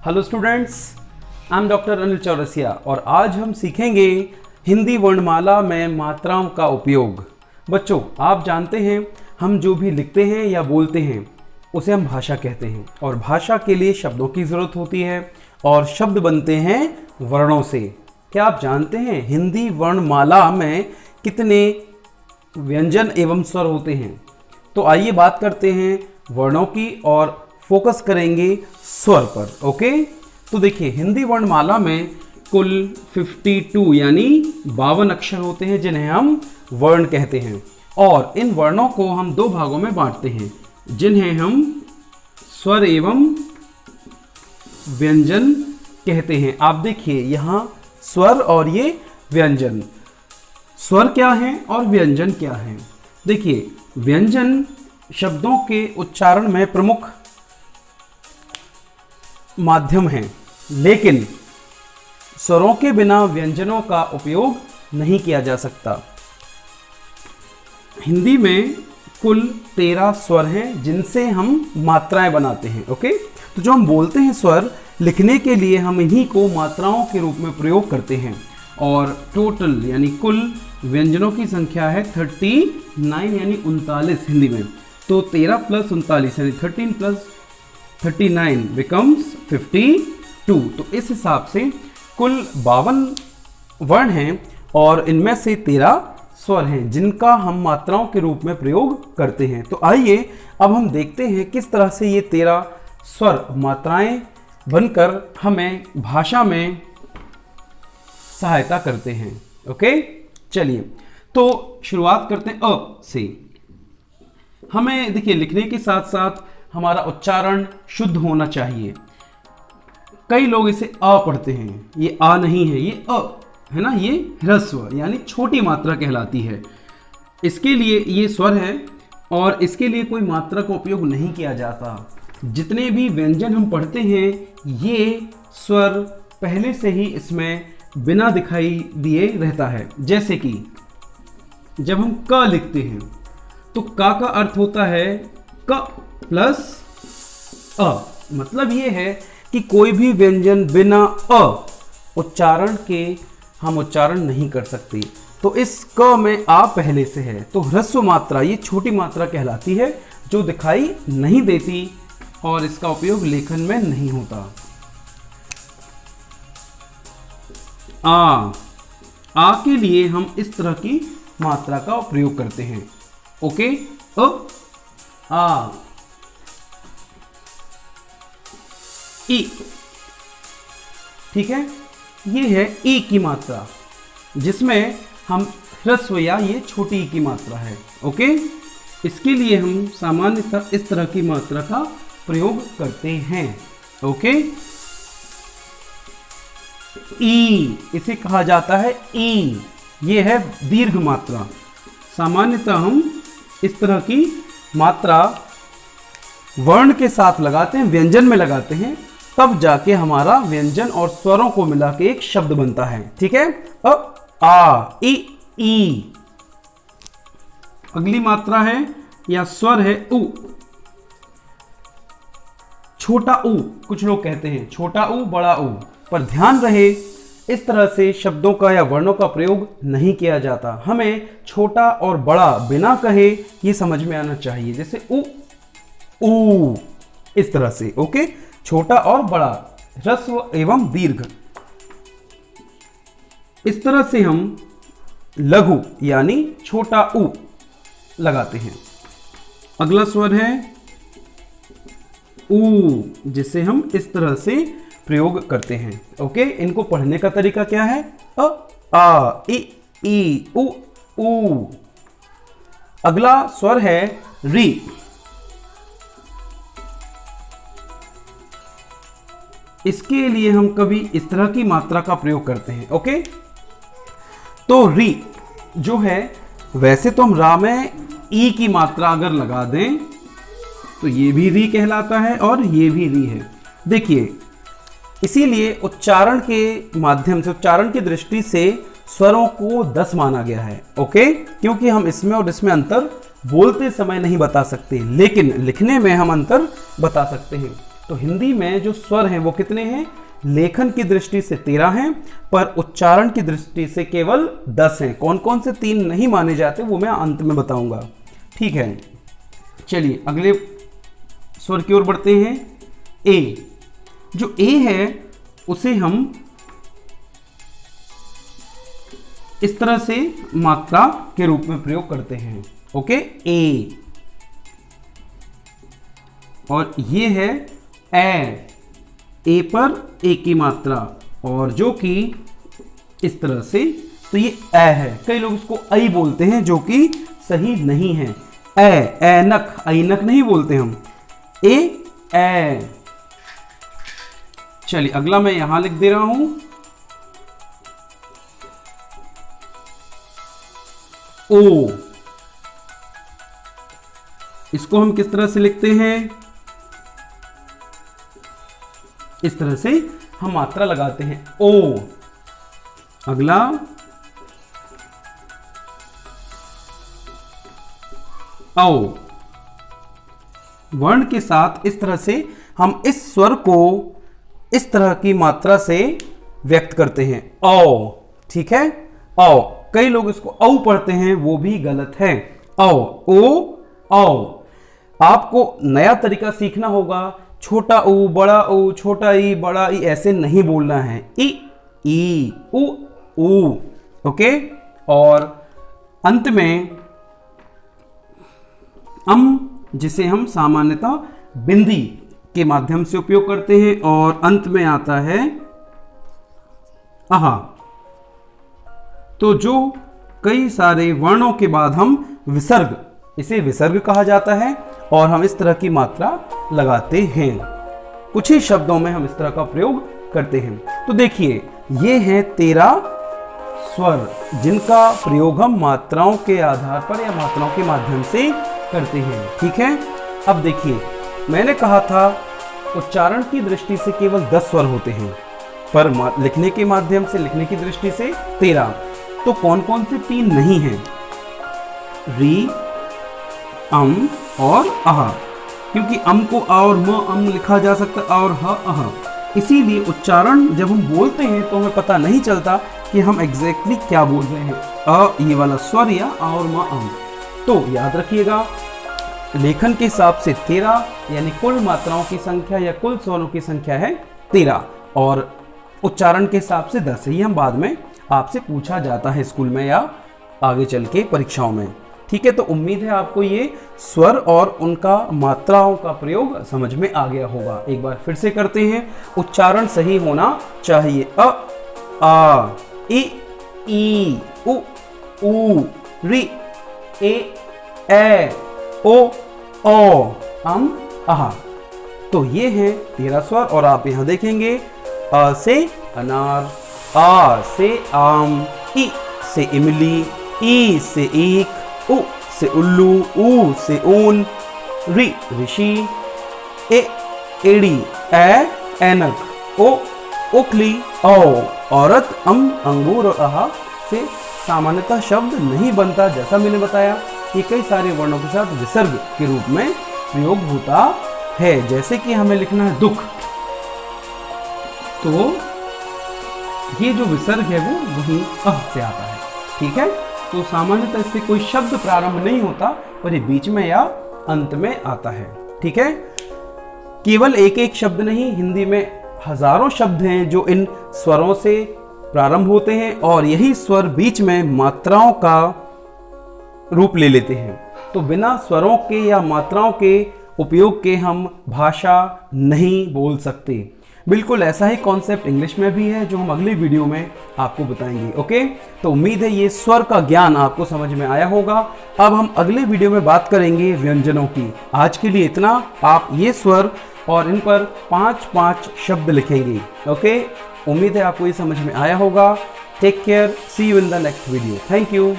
Hello students, I am doctor Anil Chaurasia और आज हम सीखेंगे हिंदी वर्णमाला में मात्राओं का उपयोग। बच्चों, आप जानते हैं हम जो भी लिखते हैं या बोलते हैं उसे हम भाषा कहते हैं और भाषा के लिए शब्दों की ज़रूरत होती है और शब्द बनते हैं वर्णों से। क्या आप जानते हैं हिंदी वर्णमाला में कितने व्यंजन एवं स्वर होते हैं? तो आइए बात करते हैं वर्णों की और फोकस करेंगे स्वर पर। ओके, तो देखिए हिंदी वर्णमाला में कुल 52 यानी 52 अक्षर होते हैं जिन्हें हम वर्ण कहते हैं और इन वर्णों को हम दो भागों में बांटते हैं जिन्हें हम स्वर एवं व्यंजन कहते हैं। आप देखिए यहाँ स्वर और ये व्यंजन। स्वर क्या है और व्यंजन क्या है? देखिए, व्यंजन शब्दों के उच्चारण में प्रमुख माध्यम है, लेकिन स्वरों के बिना व्यंजनों का उपयोग नहीं किया जा सकता। हिंदी में कुल 13 स्वर हैं जिनसे हम मात्राएं बनाते हैं। ओके, तो जो हम बोलते हैं स्वर, लिखने के लिए हम इन्हीं को मात्राओं के रूप में प्रयोग करते हैं और टोटल यानी कुल व्यंजनों की संख्या है 39 यानी 39 हिंदी में। तो 13 प्लस 39 यानी 13 प्लस 39 बिकम्स 52। तो इस हिसाब से कुल 52 वर्ण हैं और इनमें से 13 स्वर हैं जिनका हम मात्राओं के रूप में प्रयोग करते हैं। तो आइए अब हम देखते हैं किस तरह से ये 13 स्वर मात्राएं बनकर हमें भाषा में सहायता करते हैं। ओके, चलिए तो शुरुआत करते हैं अ से। हमें देखिए लिखने के साथ साथ हमारा उच्चारण शुद्ध होना चाहिए। कई लोग इसे अ पढ़ते हैं, ये आ नहीं है, ये अ है ना, ये ह्रस्व यानी छोटी मात्रा कहलाती है। इसके लिए ये स्वर है और इसके लिए कोई मात्रा का उपयोग नहीं किया जाता। जितने भी व्यंजन हम पढ़ते हैं ये स्वर पहले से ही इसमें बिना दिखाई दिए रहता है। जैसे कि जब हम क लिखते हैं तो का अर्थ होता है क प्लस अ। मतलब ये है कि कोई भी व्यंजन बिना अ उच्चारण के हम उच्चारण नहीं कर सकते। तो इस क में आ पहले से है तो ह्रस्व मात्रा, ये छोटी मात्रा कहलाती है जो दिखाई नहीं देती और इसका उपयोग लेखन में नहीं होता। आ के लिए हम इस तरह की मात्रा का प्रयोग करते हैं। ओके, आ, ई, ठीक है, ये है ई की मात्रा जिसमें हम ह्रस्व या ये छोटी ई की मात्रा है। ओके, इसके लिए हम सामान्यतः इस तरह की मात्रा का प्रयोग करते हैं। ओके, ई, इसे कहा जाता है ई, ये है दीर्घ मात्रा। सामान्यतः हम इस तरह की मात्रा वर्ण के साथ लगाते हैं, व्यंजन में लगाते हैं, तब जाके हमारा व्यंजन और स्वरों को मिला के एक शब्द बनता है। ठीक है, आ, ई। अगली मात्रा है या स्वर है उ। छोटा उ, कुछ लोग कहते हैं छोटा उ बड़ा उ, पर ध्यान रहे इस तरह से शब्दों का या वर्णों का प्रयोग नहीं किया जाता। हमें छोटा और बड़ा बिना कहे ये समझ में आना चाहिए। जैसे उ, ऊ, इस तरह से। ओके, छोटा और बड़ा, ह्रस्व एवं दीर्घ, इस तरह से हम लघु यानी छोटा उ लगाते हैं। अगला स्वर है ऊ, जिसे हम इस तरह से प्रयोग करते हैं। ओके, इनको पढ़ने का तरीका क्या है? अ, आ, ई, उ। अगला स्वर है री। इसके लिए हम कभी इस तरह की मात्रा का प्रयोग करते हैं। ओके, तो री जो है, वैसे तो हम रा में ई की मात्रा अगर लगा दें तो ये भी री कहलाता है और ये भी री है। देखिए, इसीलिए उच्चारण के माध्यम से, उच्चारण की दृष्टि से स्वरों को 10 माना गया है। ओके, क्योंकि हम इसमें और इसमें अंतर बोलते समय नहीं बता सकते, लेकिन लिखने में हम अंतर बता सकते हैं। तो हिंदी में जो स्वर हैं वो कितने हैं? लेखन की दृष्टि से 13 हैं, पर उच्चारण की दृष्टि से केवल 10 हैं। कौन कौन से 3 नहीं माने जाते वो मैं अंत में बताऊंगा। ठीक है, चलिए अगले स्वर की ओर बढ़ते हैं। ए, जो ए है उसे हम इस तरह से मात्रा के रूप में प्रयोग करते हैं। ओके, ए। और ये है ए पर ए की मात्रा, और जो कि इस तरह से, तो ये ए है। कई लोग इसको ऐ बोलते हैं जो कि सही नहीं है। ऐनक, ऐनक नहीं बोलते हम, ए। चलिए अगला मैं यहां लिख दे रहा हूं, ओ। इसको हम किस तरह से लिखते हैं? इस तरह से हम मात्रा लगाते हैं, ओ। अगला औ। वर्ण के साथ इस तरह से हम इस स्वर को इस तरह की मात्रा से व्यक्त करते हैं, औ। ठीक है, औ। कई लोग इसको औ पढ़ते हैं, वो भी गलत है। औ, ओ, औ। आपको नया तरीका सीखना होगा। छोटा ऊ, बड़ा ऊ, छोटा ई, बड़ा ई, ऐसे नहीं बोलना है। ई, ऊ। ओके, और अंत में जिसे हम सामान्यतः बिंदी के माध्यम से उपयोग करते हैं, और अंत में आता है आहा। तो जो कई सारे वर्णों के बाद हम विसर्ग, इसे विसर्ग कहा जाता है, और हम इस तरह की मात्रा लगाते हैं। कुछ ही शब्दों में हम इस तरह का प्रयोग करते हैं। तो देखिए, ये हैं 13 स्वर जिनका प्रयोग हम मात्राओं के आधार पर या मात्राओं के माध्यम से करते हैं। ठीक है, अब देखिए, मैंने कहा था उच्चारण की दृष्टि से केवल 10 स्वर होते हैं, पर लिखने के माध्यम से, लिखने की दृष्टि से 13। तो कौन कौन से 3 नहीं हैं? री, अम और अह। क्योंकि अम को आ और म अम लिखा जा सकता है, और ह अह। इसीलिए उच्चारण जब हम बोलते हैं तो हमें पता नहीं चलता कि हम एग्जैक्टली क्या बोल रहे हैं, अ ये वाला स्वर या आ और म अम। तो याद रखिएगा, लेखन के हिसाब से 13, यानी कुल मात्राओं की संख्या या कुल स्वरों की संख्या है 13, और उच्चारण के हिसाब से 10। ही हम बाद में आपसे पूछा जाता है स्कूल में या आगे चल के परीक्षाओं में। ठीक है, तो उम्मीद है आपको ये स्वर और उनका मात्राओं का प्रयोग समझ में आ गया होगा। एक बार फिर से करते हैं। उच्चारण सही होना चाहिए। अ, आ, ई, उ, री, ए, ओ, अम, आहा। तो ये हैं 13 स्वर, और आप यहां देखेंगे, अ से अनार, आ से आम, ई से इमली, ई से ईख, उ से उल्लू, ऊ से ऊन, री ऋषि, ए एड़ी, ए ऐनक, ओ ओखली, औ औरत, अम अंगूर, और आहा से सामान्यतः शब्द नहीं बनता। जैसा मैंने बताया कि कई सारे वर्णों के साथ विसर्ग के रूप में प्रयोग होता है। जैसे कि हमें लिखना है दुख, तो ये जो विसर्ग है वो वहीं अह से आता है। ठीक है, तो सामान्यतः इससे कोई शब्द प्रारंभ नहीं होता, पर ये बीच में या अंत में आता है। ठीक है, केवल एक एक शब्द नहीं, हिंदी में हजारों शब्द हैं जो इन स्वरों से प्रारंभ होते हैं, और यही स्वर बीच में मात्राओं का रूप ले लेते हैं। तो बिना स्वरों के या मात्राओं के उपयोग के हम भाषा नहीं बोल सकते। बिल्कुल ऐसा ही कॉन्सेप्ट इंग्लिश में भी है, जो हम अगली वीडियो में आपको बताएंगे। ओके, तो उम्मीद है ये स्वर का ज्ञान आपको समझ में आया होगा। अब हम अगले वीडियो में बात करेंगे व्यंजनों की। आज के लिए इतना। आप ये स्वर और इन पर 5-5 शब्द लिखेंगे। ओके, उम्मीद है आपको ये समझ में आया होगा। Take care, see you in the next video. Thank you.